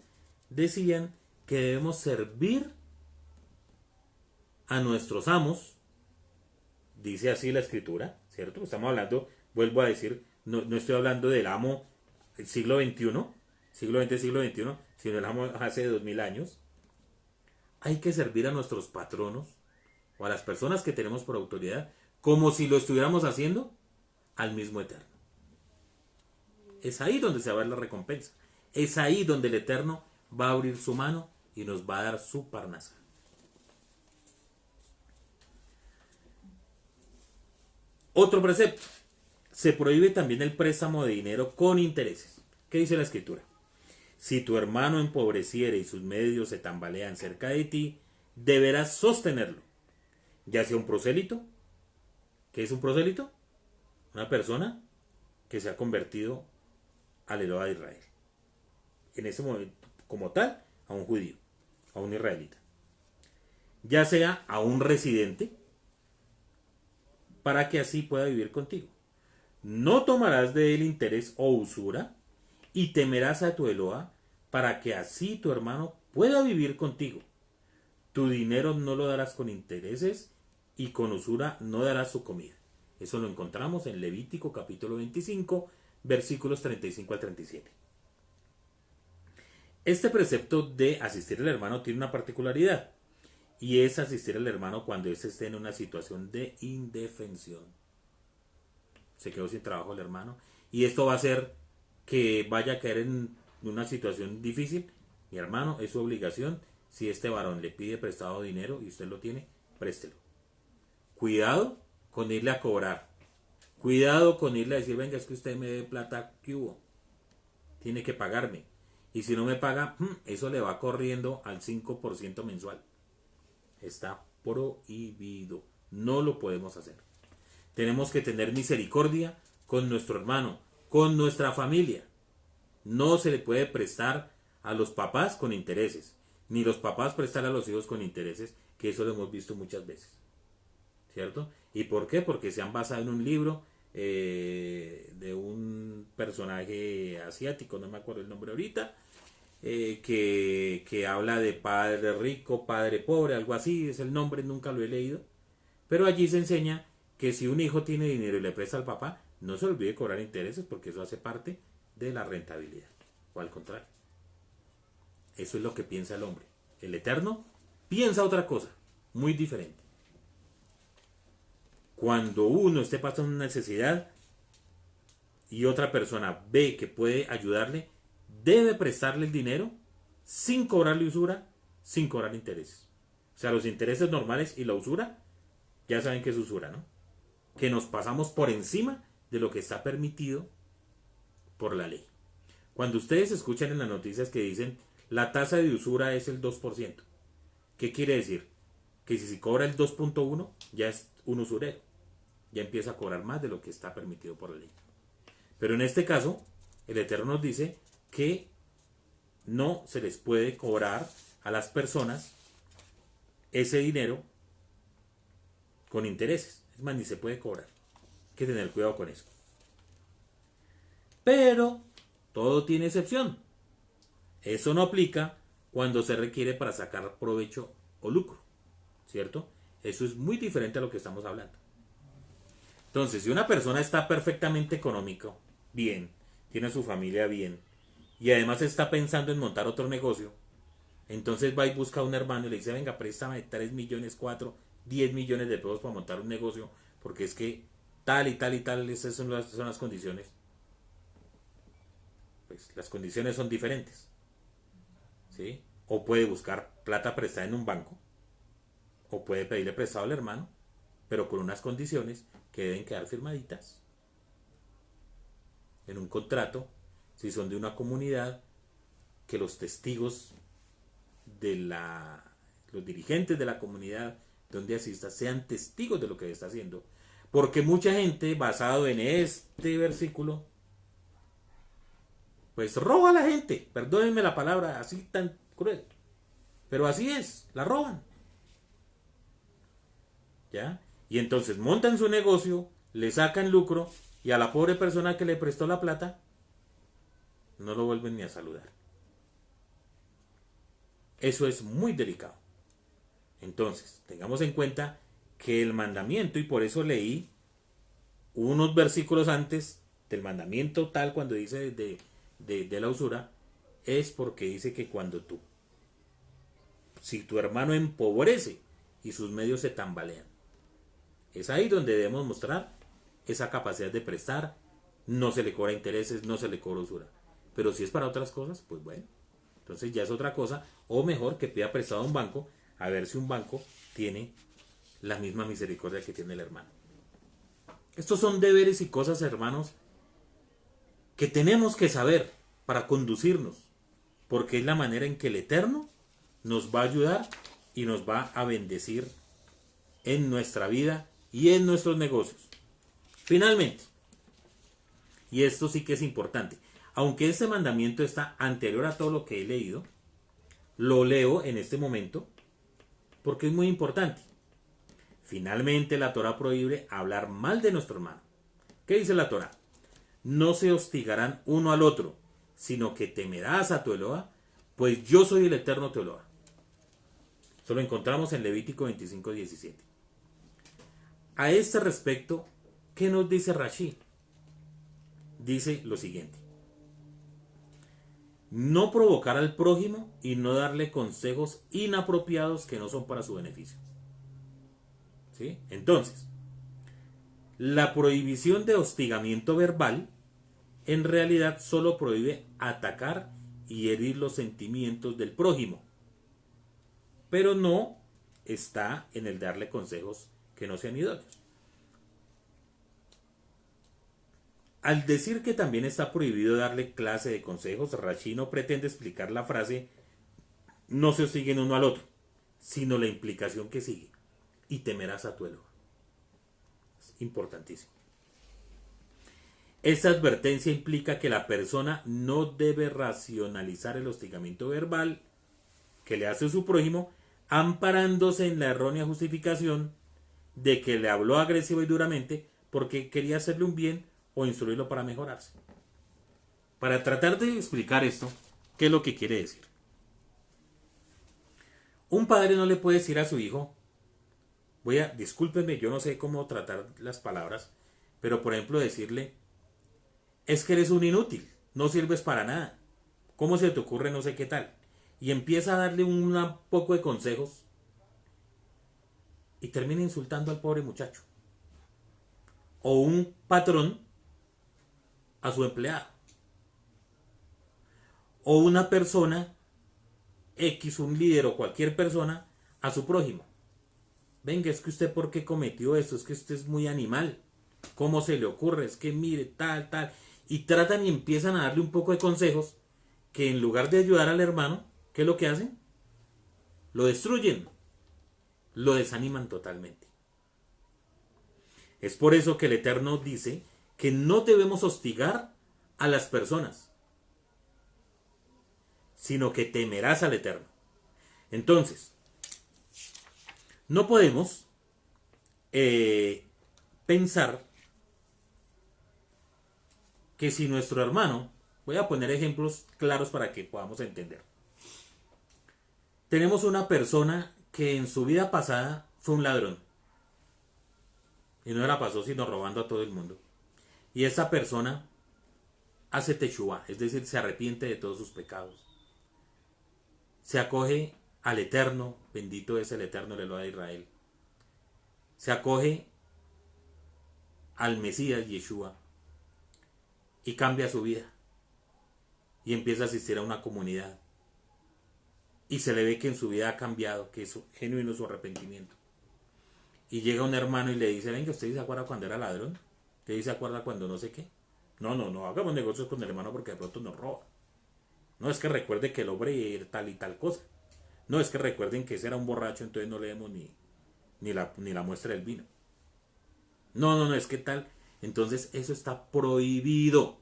decían que debemos servir a nuestros amos. Dice así la escritura, ¿cierto? Estamos hablando, vuelvo a decir, no estoy hablando del amo del siglo XXI, siglo XX, siglo XXI, sino el amo hace 2000 años. Hay que servir a nuestros patronos o a las personas que tenemos por autoridad como si lo estuviéramos haciendo al mismo Eterno. Es ahí donde se va a ver la recompensa. Es ahí donde el Eterno va a abrir su mano y nos va a dar su parnasa. Otro precepto. Se prohíbe también el préstamo de dinero con intereses. ¿Qué dice la escritura? Si tu hermano empobreciere y sus medios se tambalean cerca de ti, deberás sostenerlo. Ya sea un prosélito. ¿Qué es un prosélito? Una persona que se ha convertido al Eloa de Israel. En ese momento, como tal, a un judío, a un israelita. Ya sea a un residente, para que así pueda vivir contigo. No tomarás de él interés o usura, y temerás a tu Eloa, para que así tu hermano pueda vivir contigo. Tu dinero no lo darás con intereses, y con usura no darás su comida. Eso lo encontramos en Levítico capítulo 25, versículos 35 al 37. Este precepto de asistir al hermano tiene una particularidad, y es asistir al hermano cuando éste esté en una situación de indefensión. Se quedó sin trabajo el hermano, y esto va a hacer que vaya a caer en una situación difícil. Mi hermano, es su obligación. Si este varón le pide prestado dinero y usted lo tiene, préstelo. Cuidado con irle a cobrar. Cuidado con irle a decir, venga, es que usted me dé plata, ¿qué hubo? Tiene que pagarme. Y si no me paga, eso le va corriendo al 5% mensual. Está prohibido. No lo podemos hacer. Tenemos que tener misericordia con nuestro hermano, con nuestra familia. No se le puede prestar a los papás con intereses, ni los papás prestar a los hijos con intereses, que eso lo hemos visto muchas veces. ¿Cierto? ¿Y por qué? Porque se han basado en un libro de un personaje asiático, no me acuerdo el nombre ahorita, que habla de padre rico, padre pobre, algo así, es el nombre, nunca lo he leído. Pero allí se enseña que si un hijo tiene dinero y le presta al papá, no se olvide cobrar intereses porque eso hace parte de la rentabilidad. O al contrario. Eso es lo que piensa el hombre. El Eterno piensa otra cosa, muy diferente. Cuando uno esté pasando una necesidad y otra persona ve que puede ayudarle, debe prestarle el dinero sin cobrarle usura, sin cobrar intereses. O sea, los intereses normales y la usura, ya saben que es usura, ¿no? Que nos pasamos por encima de lo que está permitido por la ley. Cuando ustedes escuchan en las noticias que dicen la tasa de usura es el 2%, ¿qué quiere decir? Que si se cobra el 2.1 ya es un usurero, ya empieza a cobrar más de lo que está permitido por la ley. Pero en este caso, el Eterno nos dice que no se les puede cobrar a las personas ese dinero con intereses. Es más, ni se puede cobrar. Hay que tener cuidado con eso. Pero todo tiene excepción. Eso no aplica cuando se requiere para sacar provecho o lucro, ¿cierto? Eso es muy diferente a lo que estamos hablando. Entonces, si una persona está perfectamente económico, bien, tiene su familia bien, y además está pensando en montar otro negocio, entonces va y busca a un hermano y le dice, venga, préstame 3 millones, 4, 10 millones de pesos para montar un negocio, porque es que tal y tal y tal, esas son las condiciones. Pues las condiciones son diferentes, ¿sí? O puede buscar plata prestada en un banco, o puede pedirle prestado al hermano, pero con unas condiciones que deben quedar firmaditas en un contrato, si son de una comunidad, que los testigos de los dirigentes de la comunidad donde asista sean testigos de lo que está haciendo, porque mucha gente, basado en este versículo, pues roba a la gente, perdónenme la palabra así tan cruel, pero así es, la roban, ¿ya? Y entonces montan su negocio, le sacan lucro, y a la pobre persona que le prestó la plata no lo vuelven ni a saludar. Eso es muy delicado. Entonces, tengamos en cuenta que el mandamiento, y por eso leí unos versículos antes del mandamiento tal cuando dice de la usura, es porque dice que cuando si tu hermano empobrece y sus medios se tambalean, es ahí donde debemos mostrar esa capacidad de prestar, no se le cobra intereses, no se le cobra usura. Pero si es para otras cosas, pues bueno, entonces ya es otra cosa, o mejor que pida prestado a un banco, a ver si un banco tiene la misma misericordia que tiene el hermano. Estos son deberes y cosas, hermanos, que tenemos que saber para conducirnos, porque es la manera en que el Eterno nos va a ayudar y nos va a bendecir en nuestra vida y en nuestros negocios. Finalmente, y esto sí que es importante, aunque este mandamiento está anterior a todo lo que he leído, lo leo en este momento porque es muy importante. Finalmente, la Torá prohíbe hablar mal de nuestro hermano. ¿Qué dice la Torá? No se hostigarán uno al otro, sino que temerás a tu Eloa, pues yo soy el eterno tu Eloa. Eso lo encontramos en Levítico 25:17. A este respecto, ¿qué nos dice Rashi? Dice lo siguiente: no provocar al prójimo y no darle consejos inapropiados que no son para su beneficio. ¿Sí? Entonces, la prohibición de hostigamiento verbal en realidad solo prohíbe atacar y herir los sentimientos del prójimo, pero no está en el darle consejos que no sean idóneos. Al decir que también está prohibido darle clase de consejos, Rashi no pretende explicar la frase no se hostiguen uno al otro, sino la implicación que sigue: y temerás a tu Eloa. Es importantísimo. Esta advertencia implica que la persona no debe racionalizar el hostigamiento verbal que le hace su prójimo, amparándose en la errónea justificación de que le habló agresivo y duramente porque quería hacerle un bien o instruirlo para mejorarse. Para tratar de explicar esto, ¿qué es lo que quiere decir? Un padre no le puede decir a su hijo, discúlpenme, yo no sé cómo tratar las palabras, pero por ejemplo decirle, es que eres un inútil, no sirves para nada, ¿cómo se te ocurre no sé qué tal? Y empieza a darle un poco de consejos y termina insultando al pobre muchacho. O un patrón a su empleado. O una persona X, un líder o cualquier persona a su prójimo. Venga, es que usted ¿por qué cometió esto? Es que usted es muy animal. ¿Cómo se le ocurre? Es que mire, tal, tal. Y tratan y empiezan a darle un poco de consejos que en lugar de ayudar al hermano, ¿qué es lo que hacen? Lo destruyen. Lo desaniman totalmente. Es por eso que el Eterno dice que no debemos hostigar a las personas, sino que temerás al Eterno. Entonces, no podemos pensar que si nuestro hermano, voy a poner ejemplos claros para que podamos entender. Tenemos una persona que en su vida pasada fue un ladrón. Y no la pasó sino robando a todo el mundo. Y esa persona hace teshuvá, es decir, se arrepiente de todos sus pecados. Se acoge al Eterno, bendito es el Eterno, el Eloa de Israel. Se acoge al Mesías Yeshua y cambia su vida. Y empieza a asistir a una comunidad. Y se le ve que en su vida ha cambiado, que es genuino su arrepentimiento. Y llega un hermano y le dice, venga, ¿usted se acuerda cuando era ladrón? ¿Usted se acuerda cuando no sé qué? No, hagamos negocios con el hermano porque de pronto nos roba. No es que recuerde que el hombre era tal y tal cosa. No es que recuerden que ese era un borracho, entonces no le demos ni la muestra del vino. No, es que tal. Entonces eso está prohibido.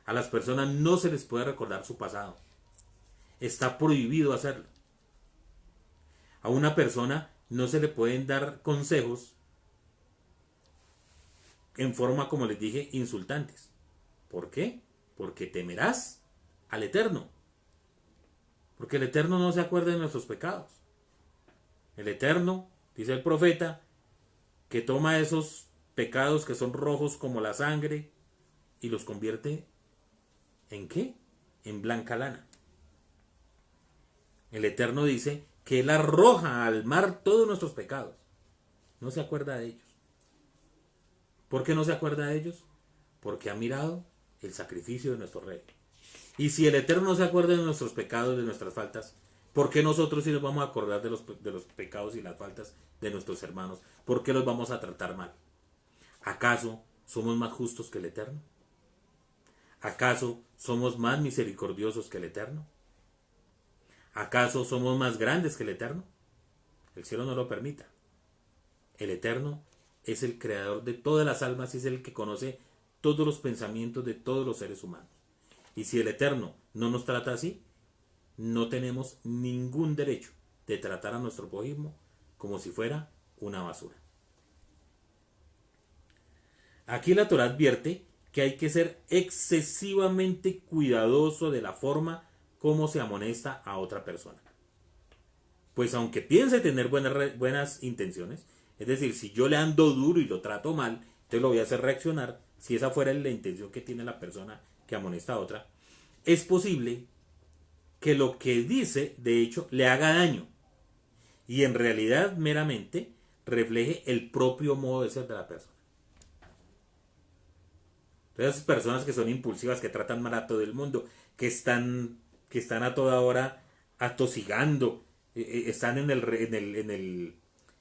A las personas no se les puede recordar su pasado. Está prohibido hacerlo. A una persona no se le pueden dar consejos en forma, como les dije, insultantes. ¿Por qué? Porque temerás al Eterno. Porque el Eterno no se acuerda de nuestros pecados. El Eterno, dice el profeta, que toma esos pecados que son rojos como la sangre y los convierte ¿en qué? En blanca lana. El Eterno dice que Él arroja al mar todos nuestros pecados. No se acuerda de ellos. ¿Por qué no se acuerda de ellos? Porque ha mirado el sacrificio de nuestro Rey. Y si el Eterno no se acuerda de nuestros pecados, de nuestras faltas, ¿por qué nosotros sí nos vamos a acordar de los pecados y las faltas de nuestros hermanos? ¿Por qué los vamos a tratar mal? ¿Acaso somos más justos que el Eterno? ¿Acaso somos más misericordiosos que el Eterno? ¿Acaso somos más grandes que el Eterno? El cielo no lo permita. El Eterno es el creador de todas las almas y es el que conoce todos los pensamientos de todos los seres humanos. Y si el Eterno no nos trata así, no tenemos ningún derecho de tratar a nuestro prójimo como si fuera una basura. Aquí la Torá advierte que hay que ser excesivamente cuidadoso de la forma como se amonesta a otra persona. Pues aunque piense tener buenas intenciones, es decir, si yo le ando duro y lo trato mal, entonces lo voy a hacer reaccionar, si esa fuera la intención que tiene la persona que amonesta a otra, es posible que lo que dice, de hecho, le haga daño y en realidad meramente refleje el propio modo de ser de la persona. Entonces, esas personas que son impulsivas, que tratan mal a todo el mundo, que están a toda hora atosigando, están en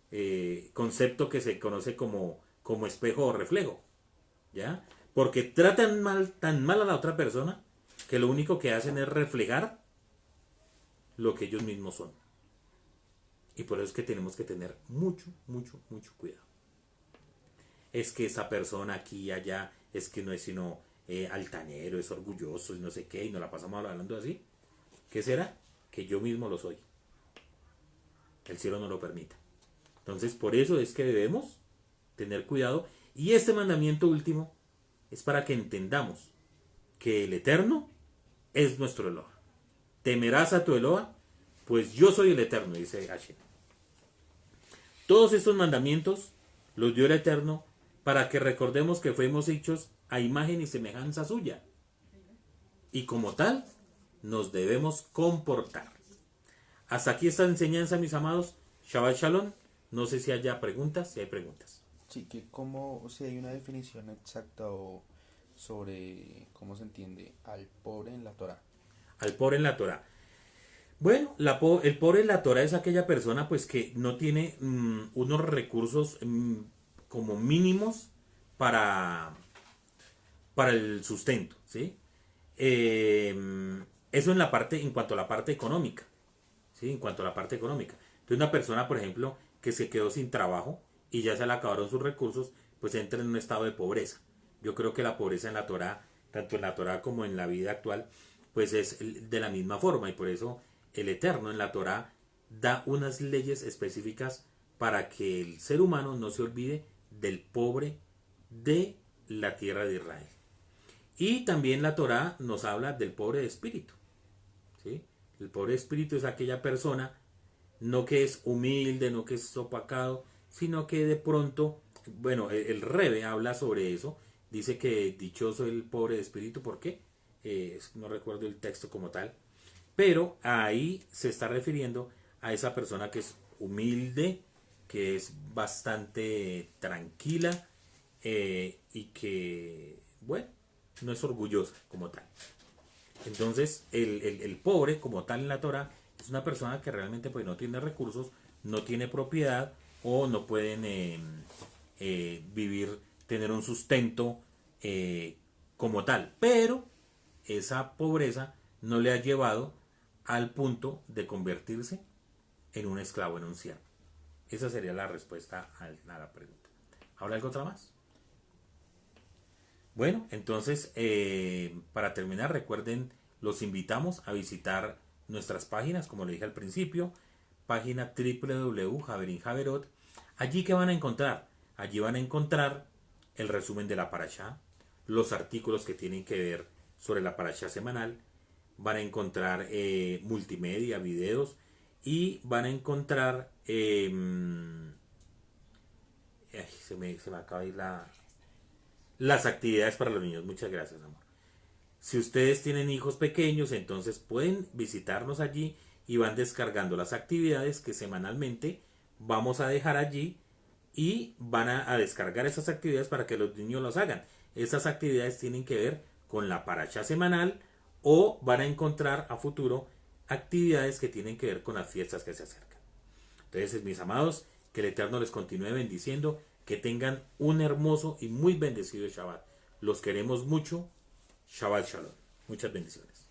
el concepto que se conoce como espejo o reflejo, ¿ya? Porque tratan tan mal a la otra persona que lo único que hacen es reflejar lo que ellos mismos son. Y por eso es que tenemos que tener mucho, mucho, mucho cuidado. Es que esa persona aquí y allá, es que no es sino altanero, es orgulloso y no sé qué, y nos la pasamos hablando así. ¿Qué será? Que yo mismo lo soy. El cielo no lo permita. Entonces, por eso es que debemos tener cuidado. Y este mandamiento último es para que entendamos que el Eterno es nuestro Eloa. Temerás a tu Eloa, pues yo soy el Eterno, dice Hashem. Todos estos mandamientos los dio el Eterno para que recordemos que fuimos hechos a imagen y semejanza suya. Y como tal, nos debemos comportar. Hasta aquí esta enseñanza, mis amados. Shabbat Shalom. No sé si haya preguntas, si hay preguntas. Sí, que como, si hay una definición exacta o sobre cómo se entiende al pobre en la Torá. Al pobre en la Torah. Bueno, el pobre en la Torah es aquella persona pues que no tiene unos recursos como mínimos para, para el sustento, ¿sí? Eso en cuanto a la parte económica, ¿sí? En cuanto a la parte económica. Entonces una persona, por ejemplo, que se quedó sin trabajo y ya se le acabaron sus recursos, pues entra en un estado de pobreza. Yo creo que la pobreza en la Torah, tanto en la Torah como en la vida actual, pues es de la misma forma y por eso el Eterno en la Torah da unas leyes específicas para que el ser humano no se olvide del pobre de la tierra de Israel. Y también la Torah nos habla del pobre de espíritu, ¿sí? El pobre de espíritu es aquella persona no que es humilde, no que es opacado, sino que de pronto, bueno, el Rebe habla sobre eso, dice que dichoso el pobre de espíritu, ¿por qué? No recuerdo el texto como tal, pero ahí se está refiriendo a esa persona que es humilde, que es bastante tranquila y que, bueno, no es orgullosa como tal. Entonces, el pobre como tal en la Torah es una persona que realmente pues, no tiene recursos, no tiene propiedad o no pueden vivir, tener un sustento como tal. Pero esa pobreza no le ha llevado al punto de convertirse en un esclavo, en un siervo. Esa sería la respuesta a la pregunta. ¿Habrá algo otra más? Bueno, entonces, para terminar, recuerden, los invitamos a visitar nuestras páginas, como le dije al principio, página www.javerinjaverot. Allí que van a encontrar, allí van a encontrar el resumen de la parashá, los artículos que tienen que ver sobre la parashá semanal, van a encontrar multimedia, videos y van a encontrar se me acaba de ir las actividades para los niños. Muchas gracias, amor. Si ustedes tienen hijos pequeños, entonces pueden visitarnos allí y van descargando las actividades que semanalmente vamos a dejar allí y van a descargar esas actividades para que los niños las hagan. Esas actividades tienen que ver con la parashá semanal o van a encontrar a futuro actividades que tienen que ver con las fiestas que se acercan. Entonces, mis amados, que el Eterno les continúe bendiciendo, que tengan un hermoso y muy bendecido Shabbat. Los queremos mucho. Shabbat Shalom. Muchas bendiciones.